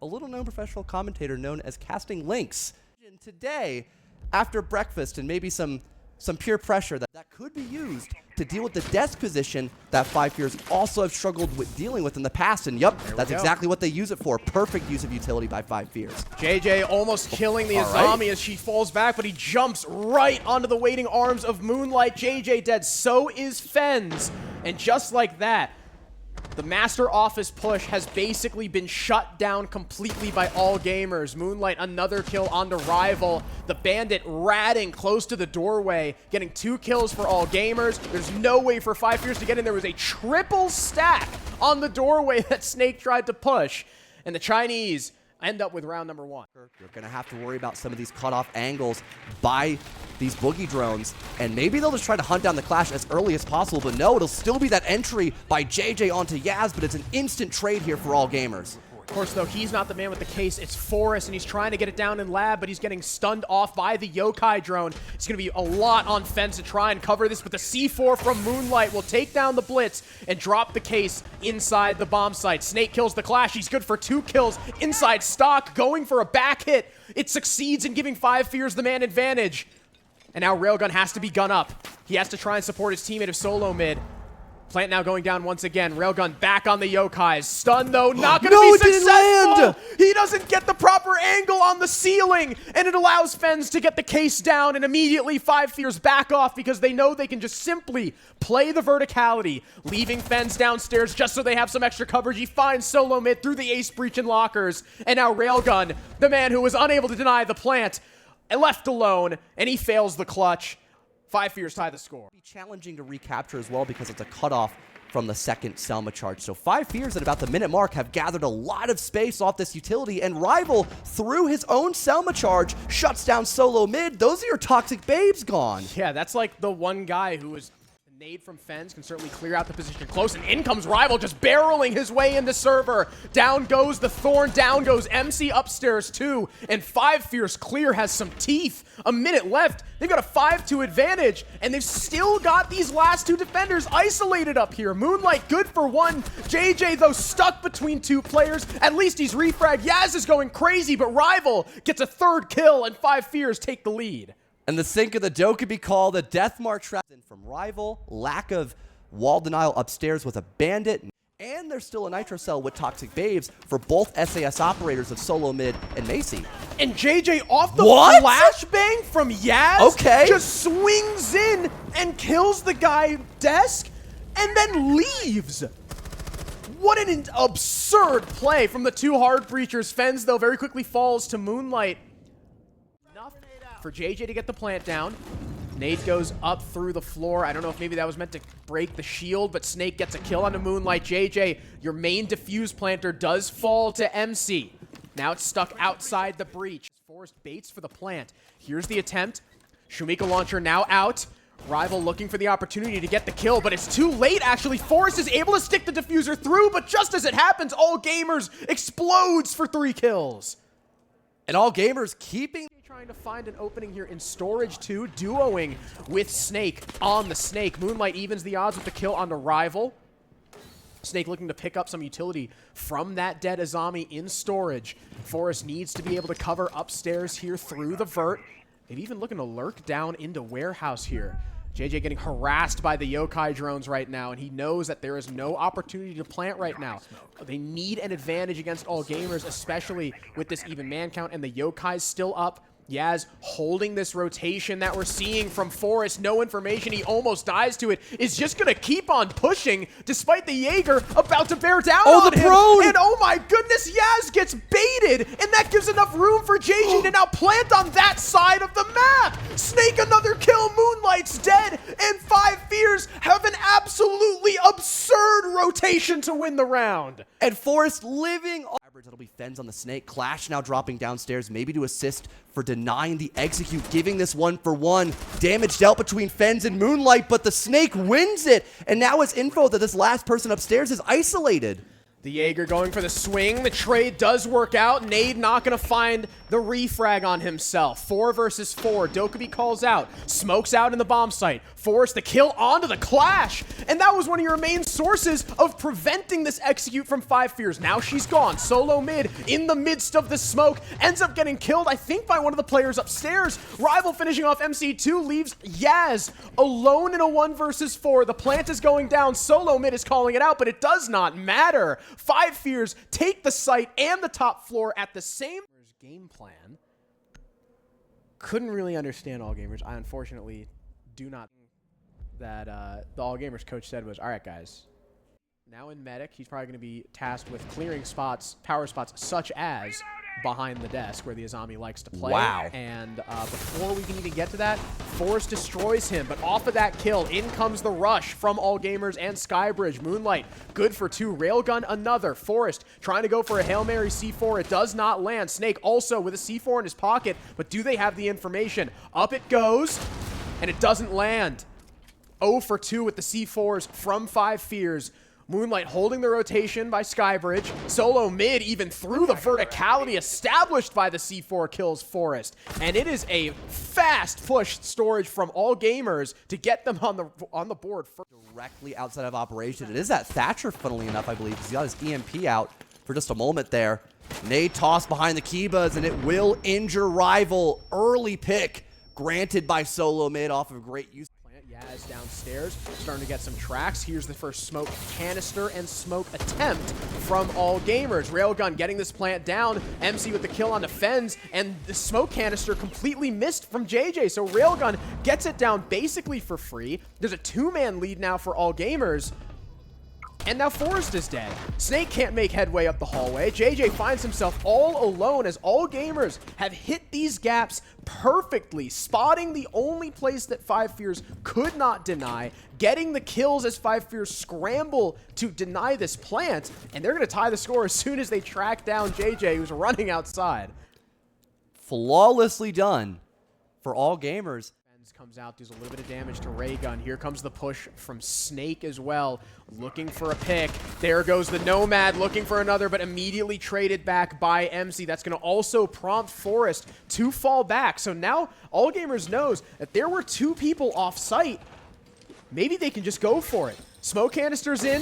A little-known professional commentator known as Casting Links. Today, after breakfast and maybe some peer pressure that could be used to deal with the desk position that FiveFears also have struggled with dealing with in the past. And yep, that's exactly what they use it for. Perfect use of utility by FiveFears. JJ almost killing the Azami as she falls back, but he jumps right onto the waiting arms of Moonlight. JJ dead, so is FaZe. And just like that, the Master Office push has basically been shut down completely by all gamers. Moonlight, another kill onto Rival. The Bandit ratting close to the doorway, getting 2 kills for all gamers. There's no way for FiveFears to get in. There was a triple stack on the doorway that Snake tried to push. And the Chinese end up with round number 1. You're going to have to worry about some of these cutoff angles by these boogie drones, and maybe they'll just try to hunt down the clash as early as possible, but no, it'll still be that entry by JJ onto Yaz, but it's an instant trade here for all gamers. Of course, though, he's not the man with the case. It's Forrest, and he's trying to get it down in lab, but he's getting stunned off by the Yokai drone. It's going to be a lot on Fence to try and cover this, but the C4 from Moonlight will take down the Blitz and drop the case inside the bomb site. Snake kills the Clash. He's good for 2 kills inside stock, going for a back hit. It succeeds in giving FiveFears the man advantage. And now Railgun has to be gun up. He has to try and support his teammate of Solo mid. Plant now going down once again. Railgun back on the Yokais. Stun, though, not going to be successful. He doesn't get the proper angle on the ceiling, and it allows FaZe to get the case down, and immediately FiveFears back off because they know they can just simply play the verticality, leaving FaZe downstairs just so they have some extra coverage. He finds Solo mid through the ace breach and lockers, and now Railgun, the man who was unable to deny the plant, left alone, and he fails the clutch. FiveFears tie the score. It'll be challenging to recapture as well because it's a cutoff from the second Selma charge. So FiveFears at about the minute mark have gathered a lot of space off this utility, and Rival, through his own Selma charge, shuts down Solo mid. Those are your toxic babes gone. Yeah, that's like the one guy who was nade from FaZe, can certainly clear out the position close, and in comes Rival just barreling his way into server. Down goes the Thorn, down goes MC upstairs too, and FiveFears clear has some teeth. A minute left, they've got a 5-2 advantage, and they've still got these last 2 defenders isolated up here. Moonlight good for 1, JJ though stuck between 2 players. At least he's refragged. Yaz is going crazy, but Rival gets a 3rd kill, and FiveFears take the lead. And the sink of the dough could be called a death mark trap from Rival, lack of wall denial upstairs with a Bandit, and there's still a Nitro Cell with Toxic Babes for both SAS operators of Solo mid and Macy. And JJ off the flashbang from Yaz just swings in and kills the guy desk and then leaves. What an absurd play from the 2 hard breachers. FaZe, though, very quickly falls to Moonlight. For JJ to get the plant down. Nade goes up through the floor. I don't know if maybe that was meant to break the shield, but Snake gets a kill onto Moonlight. JJ, your main defuse planter, does fall to MC. Now it's stuck outside the breach. Forrest baits for the plant. Here's the attempt. Shumika launcher now out. Rival looking for the opportunity to get the kill, but it's too late, actually. Forrest is able to stick the diffuser through, but just as it happens, All Gamers explodes for 3 kills. And All Gamers keeping... Trying to find an opening here in storage too, duoing with Snake on the Snake. Moonlight evens the odds with the kill on the Rival. Snake looking to pick up some utility from that dead Azami in storage. Forrest needs to be able to cover upstairs here through the vert. Maybe even looking to lurk down into warehouse here. JJ getting harassed by the Yokai drones right now, and he knows that there is no opportunity to plant right now. They need an advantage against All Gamers, especially with this even man count, and the Yokai's still up. Yaz holding this rotation that we're seeing from Forrest. No information. He almost dies to it. Is just going to keep on pushing despite the Jaeger about to bear down on him. And oh my goodness, Yaz gets baited. And that gives enough room for JJ to now plant on that side of the map. Snake another kill. Moonlight's dead. And FiveFears have an absolutely absurd rotation to win the round. And Forrest living on... That'll be FaZe on the Snake. Clash now dropping downstairs, maybe to assist for denying the execute, giving this 1-for-1. Damage dealt between FaZe and Moonlight, but the Snake wins it. And now it's info that this last person upstairs is isolated. The Jaeger going for the swing. The trade does work out. Nade not going to find the refrag on himself. 4 versus 4. Dokkaebi calls out. Smokes out in the bomb site. Forced the kill onto the clash. And that was one of your main sources of preventing this execute from 5 Fears. Now she's gone. Solo mid in the midst of the smoke. Ends up getting killed, I think, by one of the players upstairs. Rival finishing off MC2 leaves Yaz alone in a 1 versus 4. The plant is going down. Solo mid is calling it out, but it does not matter. 5 Fears take the site and the top floor at the same game plan. Couldn't really understand All Gamers. I unfortunately do not. That the All Gamers coach said was, all right, guys. Now in Medic, he's probably going to be tasked with clearing spots, power spots, such as behind the desk where the Azami likes to play. Wow. And before we can even get to that, Forrest destroys him. But off of that kill, in comes the rush from All Gamers and Skybridge. Moonlight, good for 2. Railgun, another. Forrest trying to go for a Hail Mary C4. It does not land. Snake also with a C4 in his pocket. But do they have the information? Up it goes, and it doesn't land. 0 for 2 with the C4s from 5 Fears. Moonlight holding the rotation by Skybridge. Solo mid even through the verticality established by the C4 kills Forest. And it is a fast push storage from All Gamers to get them on the board. Directly outside of operation. It is that Thatcher, funnily enough, I believe, because he got his EMP out for just a moment there. Nade tossed behind the Kibas, and it will injure Rival. Early pick granted by Solo mid off of great use. Yaz downstairs, starting to get some tracks. Here's the first smoke canister and smoke attempt from All Gamers. Railgun getting this plant down. MC with the kill on defense, and the smoke canister completely missed from JJ. So Railgun gets it down basically for free. There's a 2-man lead now for All Gamers. And now Forrest is dead. Snake can't make headway up the hallway. JJ finds himself all alone as All Gamers have hit these gaps perfectly, spotting the only place that 5 Fears could not deny, getting the kills as 5 Fears scramble to deny this plant, and they're going to tie the score as soon as they track down JJ, who's running outside. Flawlessly done for All Gamers. Comes out, does a little bit of damage to Raygun. Here comes the push from Snake as well, looking for a pick. There goes the Nomad, looking for another, but immediately traded back by MC. That's going to also prompt Forrest to fall back. So now All Gamers knows that there were 2 people off site. Maybe they can just go for it. Smoke canisters in,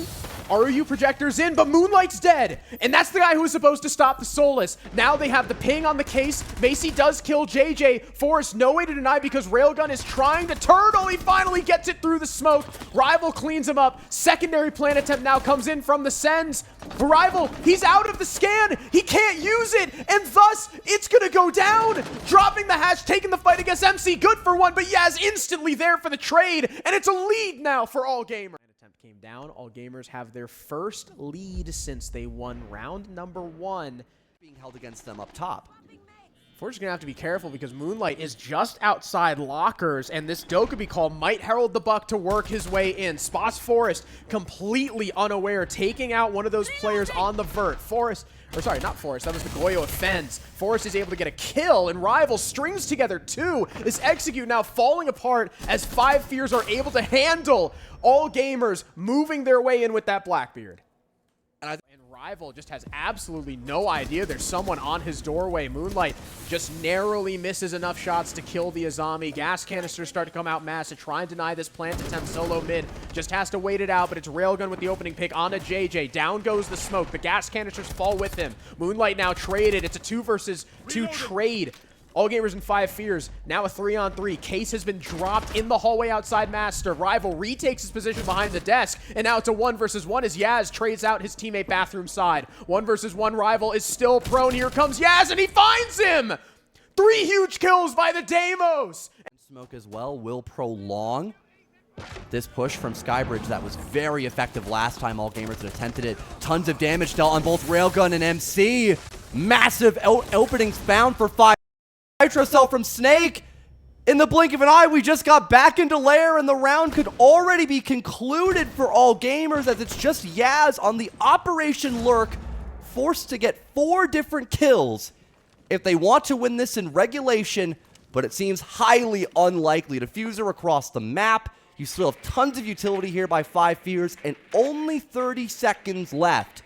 RU projectors in, but Moonlight's dead. And that's the guy who was supposed to stop the Solus. Now they have the ping on the case. Macy does kill JJ. Forrest, no way to deny because Railgun is trying to turtle. He finally gets it through the smoke. Rival cleans him up. Secondary plant attempt now comes in from the Sens. Rival, he's out of the scan. He can't use it. And thus, it's going to go down. Dropping the hatch, taking the fight against MC. Good for 1, but Yaz instantly there for the trade. And it's a lead now for All Gamers. Came down. All Gamers have their first lead since they won round number 1. Being held against them up top. We're just going to have to be careful because Moonlight is just outside lockers, and this Dokkaebi call might herald the Buck to work his way in. Spots Forrest completely unaware, taking out one of those players on the vert. Forrest, or sorry, not Forrest, that was the Goyo offense. Forrest is able to get a kill, and Rival strings together 2. This execute now falling apart as 5 Fears are able to handle All Gamers moving their way in with that Blackbeard. And Rival just has absolutely no idea there's someone on his doorway. Moonlight just narrowly misses enough shots to kill the Azami. Gas canisters start to come out mass to try and deny this plant attempt. Solo mid just has to wait it out, but it's Railgun with the opening pick onto JJ. Down goes the smoke. The gas canisters fall with him. Moonlight now traded. It's a 2 versus 2 trade. All Gamers in 5 Fears, now a 3-on-3. Case has been dropped in the hallway outside Master. Rival retakes his position behind the desk, and now it's a 1 versus 1 as Yaz trades out his teammate bathroom side. 1 versus 1, Rival is still prone. Here comes Yaz, and he finds him! 3 huge kills by the Deimos! Smoke as well will prolong this push from Skybridge that was very effective last time All Gamers had attempted it. Tons of damage dealt on both Railgun and MC. Massive openings found for 5. Nitro cell from Snake. In the blink of an eye, we just got back into lair, and the round could already be concluded for All Gamers as it's just Yaz on the Operation Lurk, forced to get 4 different kills if they want to win this in regulation, but it seems highly unlikely. Diffuser across the map. You still have tons of utility here by 5 Fears, and only 30 seconds left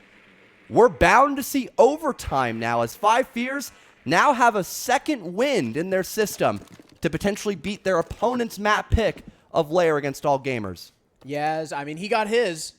we're bound to see overtime now as Five Fears now have a second wind in their system to potentially beat their opponent's map pick of Lair against All Gamers. Yes, I mean, he got his.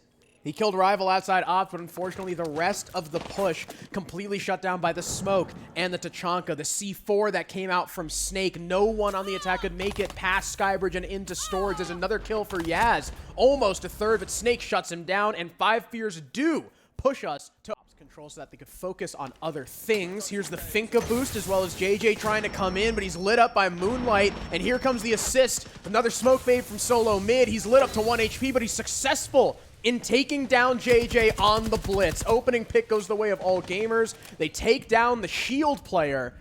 He killed Rival outside Ops, but unfortunately the rest of the push completely shut down by the smoke and the Tachanka. The C4 that came out from Snake. No one on the attack could make it past Skybridge and into storage. There's another kill for Yaz. Almost a third, but Snake shuts him down, and Five Fears do push us to Ops control so that they could focus on other things. Here's the Finka boost, as well as JJ trying to come in, but he's lit up by Moonlight, and here comes the assist. Another smoke fade from Solo Mid. He's lit up to 1 HP, but he's successful in taking down JJ on the blitz. Opening pick goes the way of All Gamers. They take down the shield player.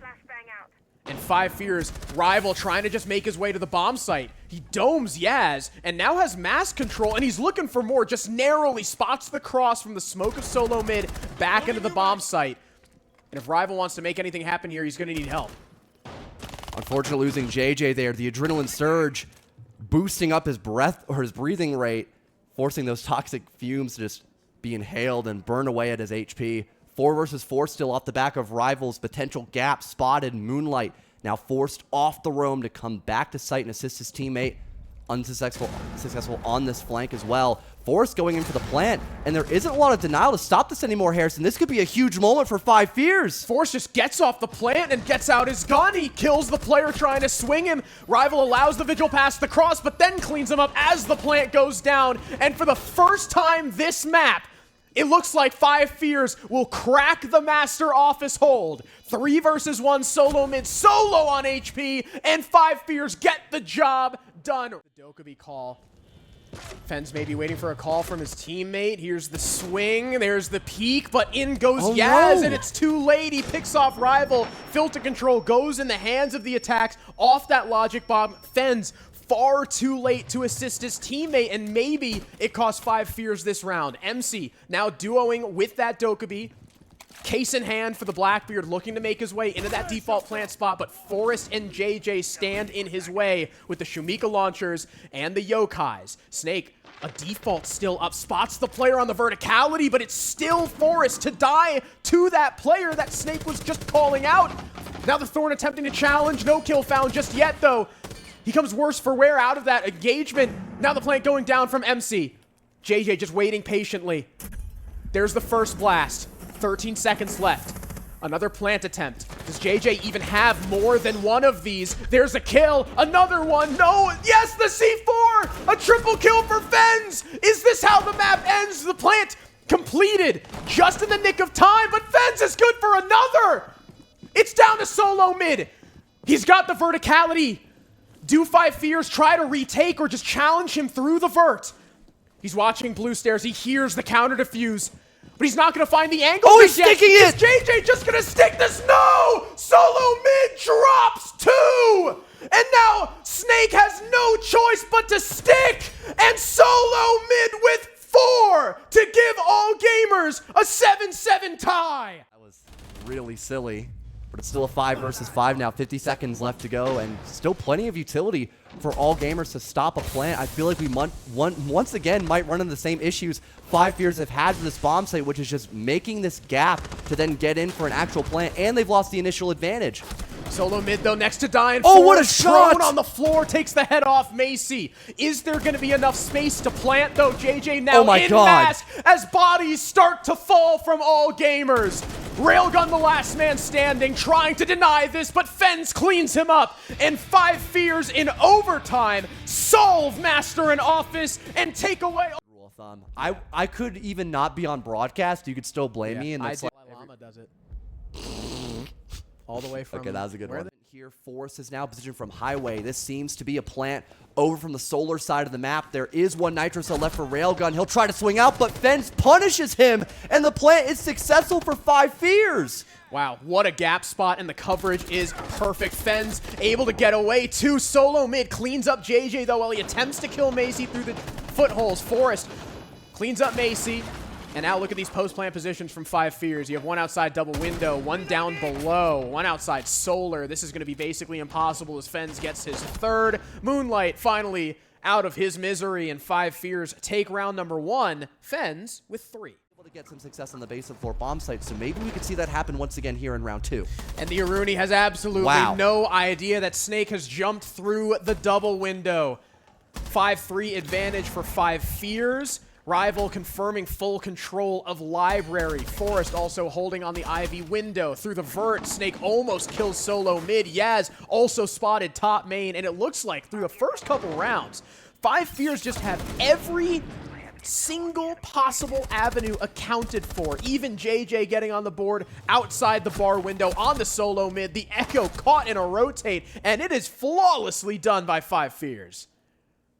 And Five Fears, Rival trying to just make his way to the bomb site. He domes Yaz and now has mass control, and he's looking for more. Just narrowly spots the cross from the smoke of Solo Mid back into the bomb site. And if Rival wants to make anything happen here, he's going to need help. Unfortunately, losing JJ there. The adrenaline surge boosting up his breath or his breathing rate, forcing those toxic fumes to just be inhaled and burn away at his HP. 4 versus 4 still off the back of Rival's potential gap spotted. Moonlight now forced off the roam to come back to site and assist his teammate. Unsuccessful on this flank as well. Forrest going in for the plant, and there isn't a lot of denial to stop this anymore, Harrison. This could be a huge moment for Five Fears. Forrest just gets off the plant and gets out his gun. He kills the player trying to swing him. Rival allows the Vigil past the cross, but then cleans him up as the plant goes down. And for the first time this map, it looks like Five Fears will crack the Master Office hold. 3 versus 1 Solo Mid, solo on HP, and Five Fears get the job done. The Dokkaebi call. Fens may be waiting for a call from his teammate. Here's the swing, there's the peek, but in goes Yaz, and it's too late. He picks off Rival. Filter control goes in the hands of the attacks off that logic bomb. Fens far too late to assist his teammate, and maybe it cost Five Fears this round. MC now duoing with that Dokkaebi. Case in hand for the Blackbeard, looking to make his way into that default plant spot, but Forrest and JJ stand in his way with the Shumika launchers and the Yokais. Snake, a default still up, spots the player on the verticality, but it's still Forrest to die to that player that Snake was just calling out. Now the Thorn attempting to challenge, no kill found just yet though. He comes worse for wear out of that engagement. Now the plant going down from MC. JJ just waiting patiently. There's the first blast. 13 seconds left. Another plant attempt. Does JJ even have more than one of these? There's a kill. Another one. No. Yes, the C4. A triple kill for Fens. Is this how the map ends? The plant completed just in the nick of time, but Fens is good for another. It's down to Solo Mid. He's got the verticality. Do Five Fears try to retake or just challenge him through the vert? He's watching blue stairs. He hears the counter defuse, but he's not going to find the angle. Oh, he's sticking it! Is JJ just going to stick this? No! Solo Mid drops 2! And now Snake has no choice but to stick! And Solo Mid with 4 to give All Gamers a 7-7 tie! That was really silly. But it's still a 5 versus 5 now. 50 seconds left to go, and still plenty of utility for All Gamers to stop a plant. I feel like we once again might run into the same issues Five Fears have had with this bomb site, which is just making this gap to then get in for an actual plant, and they've lost the initial advantage. Solo Mid, though, next to die. Oh, what a shot! Thrown on the floor, takes the head off Macy. Is there going to be enough space to plant, though? JJ now in mask as bodies start to fall from All Gamers. Railgun, the last man standing, trying to deny this, but Fens cleans him up. And Five Fears in overtime solve Master and Office and take away... Rule of thumb. I could even not be on broadcast. You could still blame me. And I did. Llama does it. All the way from... Okay, that was a good one. Here, Force is now positioned from Highway. This seems to be a plant over from the solar side of the map. There is one Nitro Cell left for Railgun. He'll try to swing out, but Fens punishes him, and the plant is successful for Five Fears. Wow, what a gap spot, and the coverage is perfect. Fens able to get away too. Solo Mid cleans up JJ, though, while he attempts to kill Macy through the footholes. Forrest cleans up Macy. And now look at these post-plant positions from Five Fears. You have one outside double window, one down below, one outside solar. This is going to be basically impossible as Fens gets his third. Moonlight finally out of his misery, and Five Fears take round number 1. Fens with 3. to get some success on the base of 4 bomb sites, so maybe we could see that happen once again here in round 2. And the Aruni has absolutely no idea that Snake has jumped through the double window. 5-3 advantage for 5 Fears. Rival confirming full control of Library. Forest also holding on the Ivy window. Through the vert, Snake almost kills solo mid. Yaz also spotted top main, and it looks like through the first couple rounds, 5 Fears just have every single possible avenue accounted for. Even JJ getting on the board outside the bar window on the solo mid. The Echo caught in a rotate, and it is flawlessly done by 5 Fears.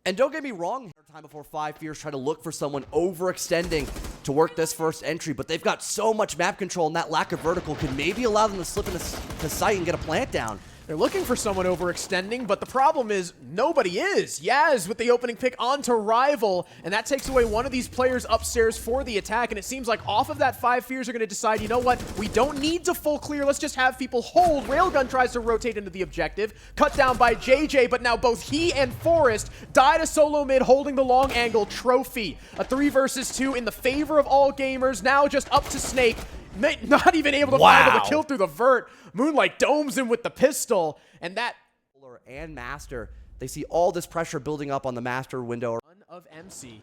And don't get me wrong, time before 5 Fears try to look for someone overextending to work this first entry, but they've got so much map control, and that lack of vertical could maybe allow them to slip into sight and get a plant down. They're looking for someone overextending, but the problem is nobody is. Yaz with the opening pick onto Rival, and that takes away one of these players upstairs for the attack, and it seems like off of that 5 Fears are going to decide, you know what, we don't need to full clear, let's just have people hold. Railgun tries to rotate into the objective, cut down by JJ, but now both he and Forest die to solo mid holding the long angle trophy. A 3 versus 2 in the favor of all gamers, now just up to Snake. Not even able to find the kill through the vert. Moonlight domes him with the pistol, and that and Master, they see all this pressure building up on the Master window. Run of MC.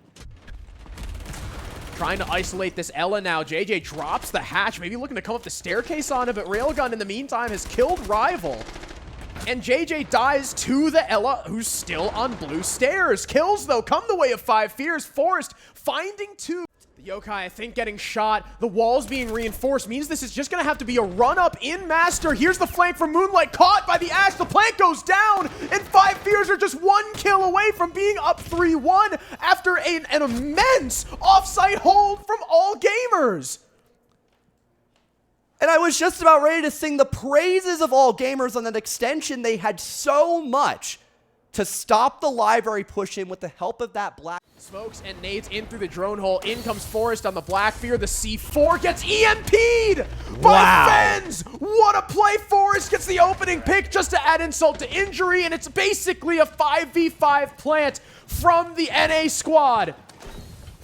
Trying to isolate this Ella now. JJ drops the hatch, maybe looking to come up the staircase on it, but Railgun in the meantime has killed Rival. And JJ dies to the Ella, who's still on blue stairs. Kills, though, come the way of 5 Fears. Forest finding 2. Yokai, I think, getting shot. The walls being reinforced means this is just going to have to be a run-up in Master. Here's the flank from Moonlight, caught by the Axe. The plant goes down, and 5 Fears are just 1 kill away from being up 3-1 after an immense off-site hold from all gamers. And I was just about ready to sing the praises of all gamers on that extension. They had so much to stop the Library push in with the help of that black. Smokes and nades in through the drone hole. In comes Forest on the Blackbeard. The C4 gets EMP'd by Fens. What a play. Forest gets the opening pick just to add insult to injury, and it's basically a 5v5 plant from the NA squad.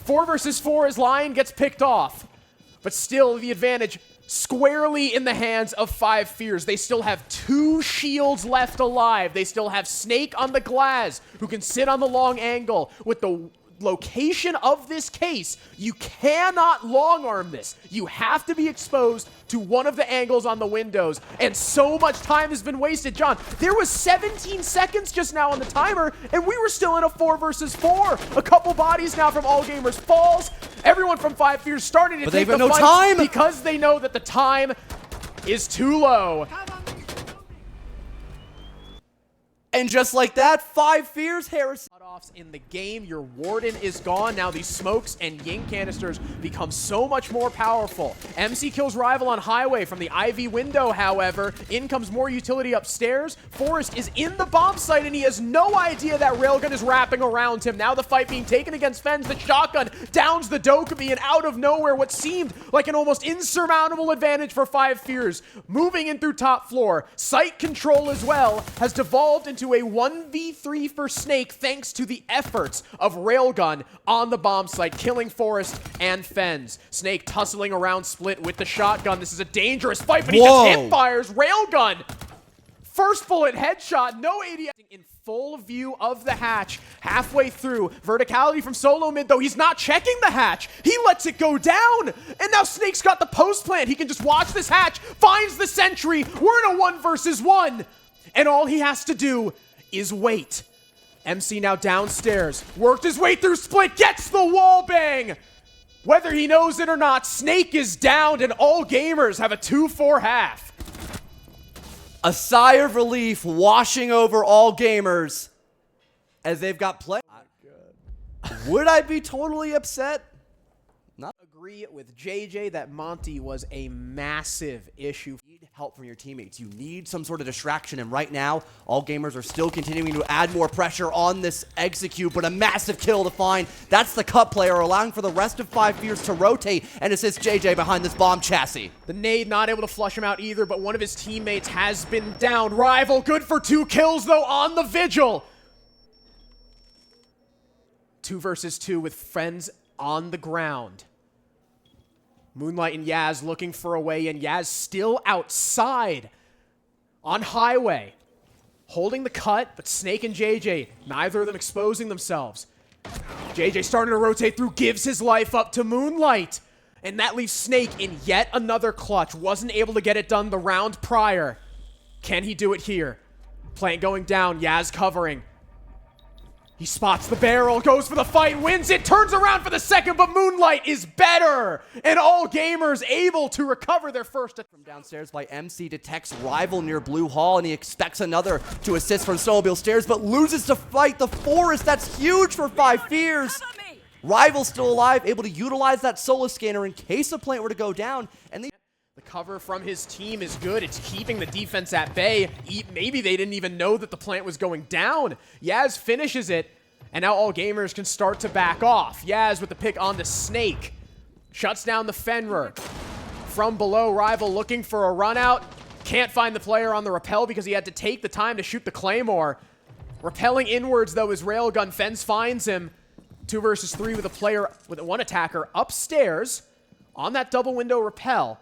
4 versus 4 as Lion gets picked off, but still the advantage squarely in the hands of 5 Fears. They still have 2 shields left alive. They still have Snake on the glass, who can sit on the long angle. With the location of this case, you cannot long arm this. You have to be exposed to one of the angles on the windows, and so much time has been wasted. John, there was 17 seconds just now on the timer, and we were still in a 4 versus 4. A couple bodies now from All Gamers falls. Everyone from 5 Fears starting to take the fight because they know that the time is too low. And just like that, 5 Fears, Harrison. Cutoffs in the game, your Warden is gone. Now these smokes and Ying canisters become so much more powerful. MC kills Rival on Highway from the Ivy window, however. In comes more utility upstairs. Forest is in the bomb site, and he has no idea that Railgun is wrapping around him. Now the fight being taken against Fens. The shotgun downs the Dokkaebi, and out of nowhere, what seemed like an almost insurmountable advantage for 5 Fears. Moving in through top floor. Site control as well has devolved into a 1v3 for Snake, thanks to the efforts of Railgun on the bomb site, killing Forest and Fens. Snake tussling around split with the shotgun. This is a dangerous fight, but he just hip fires. Railgun, first bullet headshot, no AD. In full view of the hatch, halfway through. Verticality from solo mid, though. He's not checking the hatch. He lets it go down. And now Snake's got the post plant. He can just watch this hatch, finds the sentry. We're in a 1 versus 1. And all he has to do is wait. MC now downstairs, worked his way through split, gets the wall bang. Whether he knows it or not, Snake is downed, and all gamers have a 2-4 half. A sigh of relief washing over all gamers as they've got play. Would I be totally upset? Not agree with JJ that Monty was a massive issue. You need help from your teammates. You need some sort of distraction, and right now, all gamers are still continuing to add more pressure on this execute, but a massive kill to find. That's the cut player, allowing for the rest of 5 Fears to rotate and assist JJ behind this bomb chassis. The nade not able to flush him out either, but one of his teammates has been down. Rival good for 2 kills, though, on the Vigil. 2 versus 2 with Friends on the ground. Moonlight and Yaz looking for a way in. Yaz still outside on highway, holding the cut, but Snake and JJ, neither of them exposing themselves. JJ starting to rotate through, gives his life up to Moonlight. And that leaves Snake in yet another clutch. Wasn't able to get it done the round prior. Can he do it here? Plant going down, Yaz covering. He spots the barrel, goes for the fight, wins it, turns around for the second, but Moonlight is better. And all gamers able to recover their first. From downstairs by MC, detects rival near Blue Hall, and he expects another to assist from Snowmobile Stairs, but loses to fight the Forest. That's huge for 5 Fears. Rival still alive, able to utilize that solo scanner in case the plant were to go down. And the cover from his team is good. It's keeping the defense at bay. Maybe they didn't even know that the plant was going down. Yaz finishes it, and now all gamers can start to back off. Yaz with the pick on the Snake. Shuts down the Fenrir. From below, Rival looking for a run out. Can't find the player on the rappel because he had to take the time to shoot the Claymore. Rappelling inwards, though, is Railgun. Fens finds him. 2 versus 3 with a player, with one attacker upstairs on that double window rappel.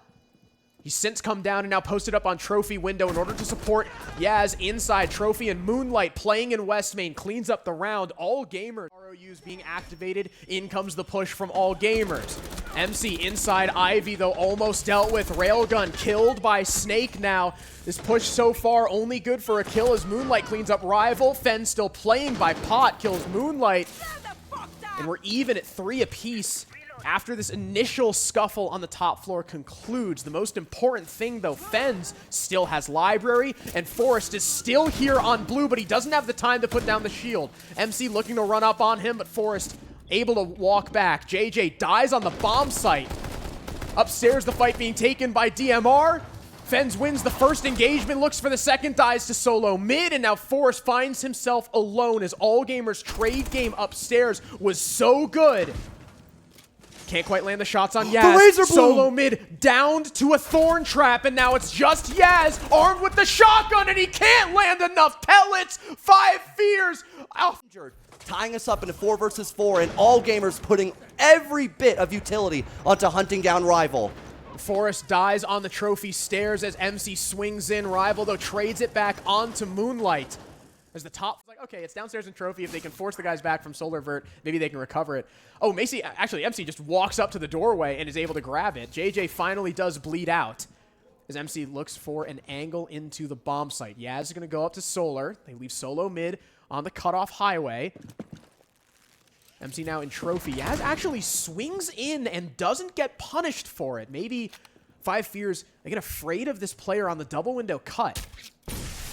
He's since come down and now posted up on Trophy window in order to support Yaz inside. Trophy and Moonlight playing in West Main cleans up the round. All gamers. ROUs being activated. In comes the push from all gamers. MC inside Ivy, though, almost dealt with. Railgun killed by Snake now. This push so far only good for a kill as Moonlight cleans up Rival. Fen still playing by Pot, kills Moonlight. And we're even at 3 apiece after this initial scuffle on the top floor concludes. The most important thing, though, Fens still has Library, and Forest is still here on blue, but he doesn't have the time to put down the shield. MC looking to run up on him, but Forest able to walk back. JJ dies on the bomb site. Upstairs, the fight being taken by DMR. Fens wins the first engagement, looks for the second, dies to solo mid, and now Forest finds himself alone as all gamers' trade game upstairs was so good. Can't quite land the shots on Yaz. The Razor Bloom. Solo mid downed to a thorn trap, and now it's just Yaz armed with the shotgun, and he can't land enough pellets. 5 Fears. Tying us up into 4 versus 4, and all gamers putting every bit of utility onto hunting down Rival. Forest dies on the Trophy stairs as MC swings in. Rival, though, trades it back onto Moonlight. As the top, like, okay, it's downstairs in Trophy. If they can force the guys back from Solar Vert, maybe they can recover it. Oh, actually, MC just walks up to the doorway and is able to grab it. JJ finally does bleed out as MC looks for an angle into the bomb site. Yaz is going to go up to Solar. They leave Solo mid on the cutoff highway. MC now in Trophy. Yaz actually swings in and doesn't get punished for it. Maybe 5 Fears, they get afraid of this player on the double window cut.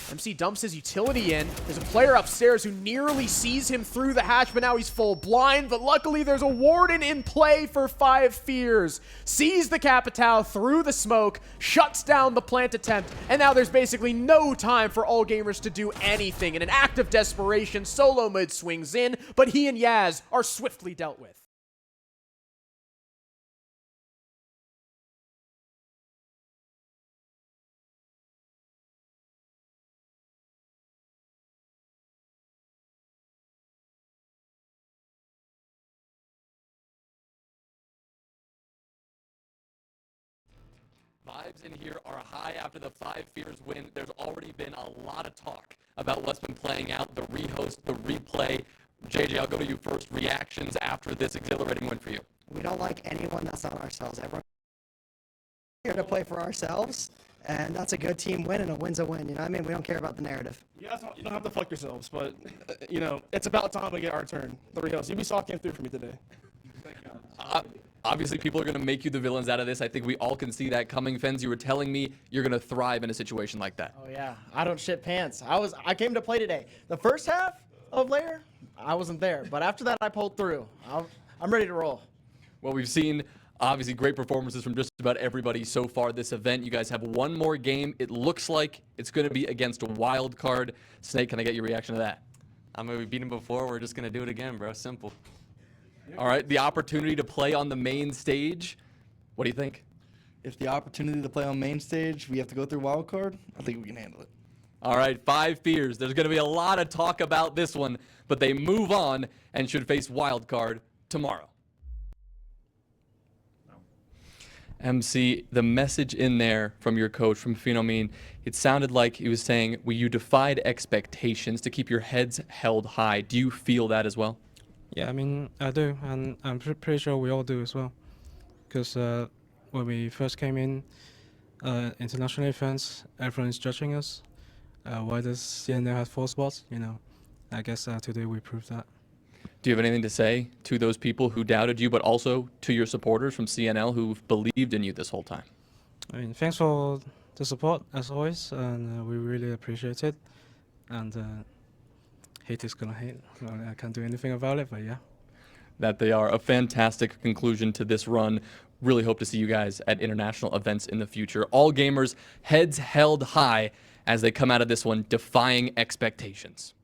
MC dumps his utility in. There's a player upstairs who nearly sees him through the hatch, but now he's full blind. But luckily, there's a Warden in play for 5 Fears. Sees the Capitao through the smoke, shuts down the plant attempt, and now there's basically no time for all gamers to do anything. In an act of desperation, Solo Mid swings in, but he and Yaz are swiftly dealt with. Vibes in here are high after the 5 Fears win. There's already been a lot of talk about what's been playing out, the rehost, the replay. JJ, I'll go to you first. Reactions after this exhilarating win for you. We don't like anyone that's not ourselves. Everyone's here to play for ourselves, and that's a good team win, and a win's a win. You know what I mean? We don't care about the narrative. You guys don't have to fuck yourselves, but, you know, it's about time we get our turn. The rehost. Ubisoft came through for me today. Thank God. Obviously, people are going to make you the villains out of this. I think we all can see that coming. Fens, you were telling me you're going to thrive in a situation like that. Oh, yeah. I don't shit pants. I came to play today. The first half of Lair, I wasn't there. But after that, I pulled through. I'm ready to roll. Well, we've seen, obviously, great performances from just about everybody so far this event. You guys have one more game. It looks like it's going to be against a Wildcard. Snake, can I get your reaction to that? I mean, we beat him before. We're just going to do it again, bro. Simple. All right, the opportunity to play on the main stage. What do you think? If the opportunity to play on main stage, we have to go through Wildcard, I think we can handle it. All right, 5 Fears. There's going to be a lot of talk about this one, but they move on and should face Wildcard tomorrow. MC, the message in there from your coach, from Phenomene, it sounded like he was saying, well, you defied expectations to keep your heads held high. Do you feel that as well? Yeah, I mean, I do, and I'm pretty sure we all do as well. Because when we first came in, international events, everyone's judging us. Why does CNL have 4 spots? You know, I guess today we proved that. Do you have anything to say to those people who doubted you, but also to your supporters from CNL who've believed in you this whole time? I mean, thanks for the support as always, and we really appreciate it. And hate is gonna hate. Well, I can't do anything about it, but yeah. That they are a fantastic conclusion to this run. Really hope to see you guys at international events in the future. All gamers, heads held high as they come out of this one, defying expectations.